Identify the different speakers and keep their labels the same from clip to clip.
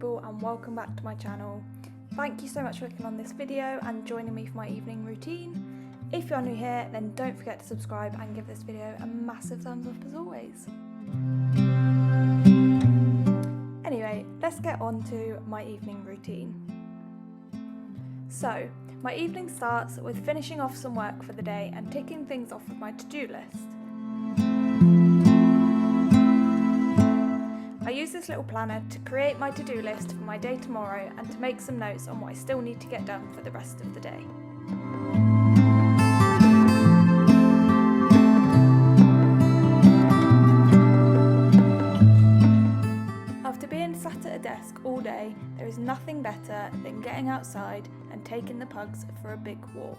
Speaker 1: people, and welcome back to my channel. Thank you so much for clicking on this video and joining me for my evening routine. If you're new here, then don't forget to subscribe and give this video a massive thumbs up as always. Anyway, let's get on to my evening routine. So, my evening starts with finishing off some work for the day and ticking things off of my to-do list. I use this little planner to create my to-do list for my day tomorrow and to make some notes on what I still need to get done for the rest of the day. After being sat at a desk all day, there is nothing better than getting outside and taking the pugs for a big walk.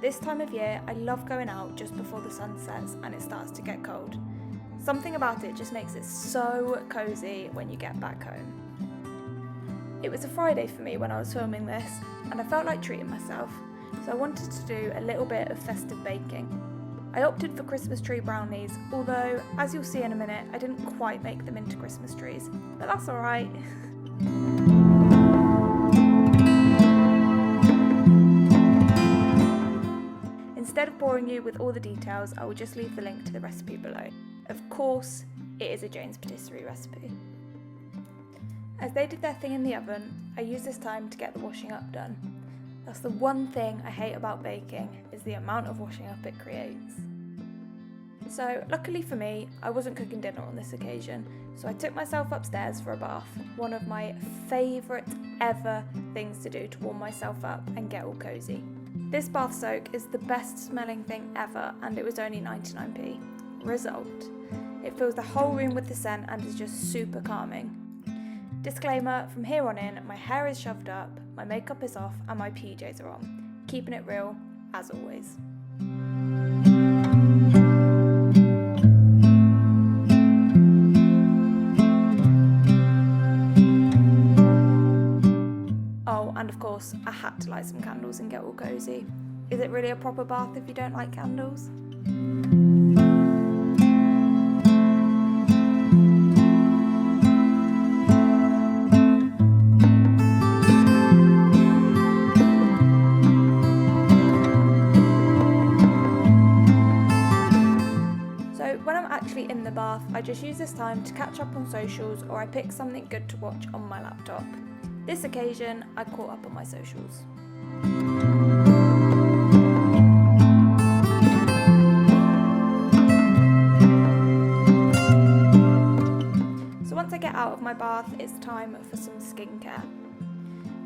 Speaker 1: This time of year, I love going out just before the sun sets and it starts to get cold. Something about it just makes it so cosy when you get back home. It was a Friday for me when I was filming this, and I felt like treating myself, so I wanted to do a little bit of festive baking. I opted for Christmas tree brownies, although, as you'll see in a minute, I didn't quite make them into Christmas trees, but that's alright. Instead of boring you with all the details, I will just leave the link to the recipe below. Of course, it is a Jane's patisserie recipe. As they did their thing in the oven, I used this time to get the washing up done. That's the one thing I hate about baking, is the amount of washing up it creates. So, luckily for me, I wasn't cooking dinner on this occasion, so I took myself upstairs for a bath, one of my favourite ever things to do to warm myself up and get all cosy. This bath soak is the best smelling thing ever, and it was only 99p. Result: it fills the whole room with the scent and is just super calming. Disclaimer, from here on in, my hair is shoved up, my makeup is off and my PJs are on. Keeping it real, as always. And of course, I had to light some candles and get all cosy. Is it really a proper bath if you don't like candles? So when I'm actually in the bath, I just use this time to catch up on socials, or I pick something good to watch on my laptop. This occasion, I caught up on my socials. So once I get out of my bath, it's time for some skincare.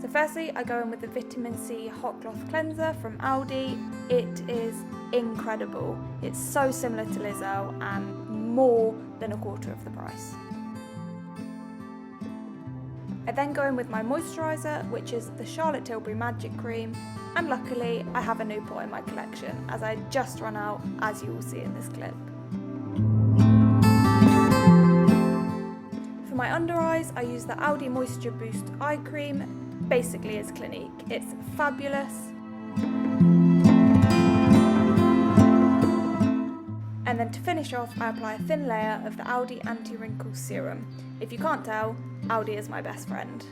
Speaker 1: So firstly, I go in with the Vitamin C Hot Cloth Cleanser from Aldi. It is incredible. It's so similar to Lizzo and more than a quarter of the price. I then go in with my moisturiser, which is the Charlotte Tilbury Magic Cream, and luckily I have a new pot in my collection, as I just run out, as you will see in this clip. For my under eyes, I use the Aldi Moisture Boost Eye Cream. Basically it's Clinique. It's fabulous. And then to finish off, I apply a thin layer of the Aldi Anti-Wrinkle Serum. If you can't tell, Aldi is my best friend.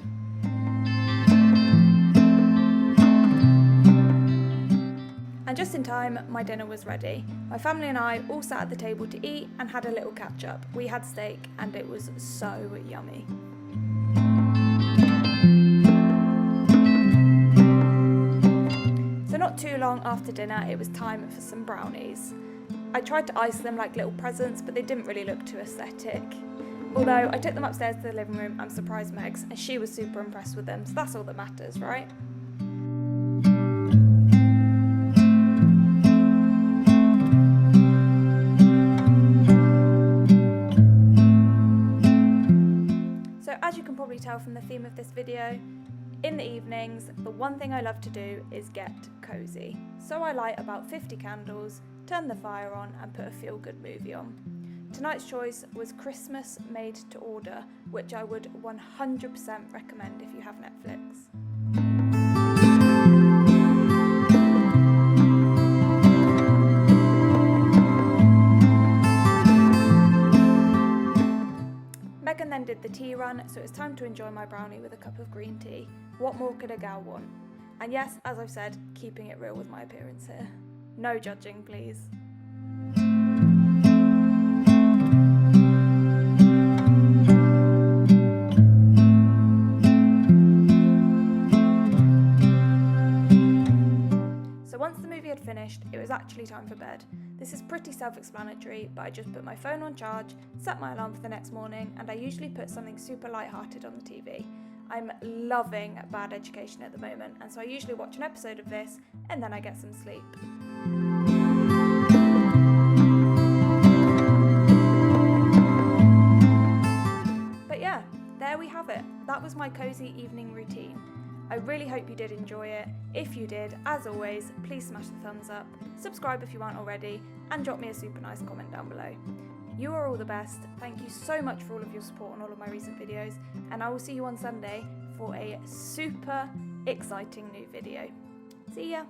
Speaker 1: And just in time, my dinner was ready. My family and I all sat at the table to eat and had a little catch up. We had steak and it was so yummy. So not too long after dinner, it was time for some brownies. I tried to ice them like little presents, but they didn't really look too aesthetic. Although I took them upstairs to the living room and surprised Megs, and she was super impressed with them, so that's all that matters, right? So as you can probably tell from the theme of this video, in the evenings, the one thing I love to do is get cosy. So I light about 50 candles, turn the fire on and put a feel-good movie on. Tonight's choice was Christmas Made to Order, which I would 100% recommend if you have Netflix. Megan then did the tea run, so it's time to enjoy my brownie with a cup of green tea. What more could a gal want? And yes, as I've said, keeping it real with my appearance here. No judging, please. So once the movie had finished, it was actually time for bed. This is pretty self-explanatory, but I just put my phone on charge, set my alarm for the next morning, and I usually put something super light-hearted on the TV. I'm loving Bad Education at the moment, and so I usually watch an episode of this, and then I get some sleep. But yeah, there we have it. That was my cosy evening routine. I really hope you did enjoy it. If you did, as always, please smash the thumbs up, subscribe if you aren't already, and drop me a super nice comment down below. You are all the best. Thank you so much for all of your support on all of my recent videos, and I will see you on Sunday for a super exciting new video. See ya!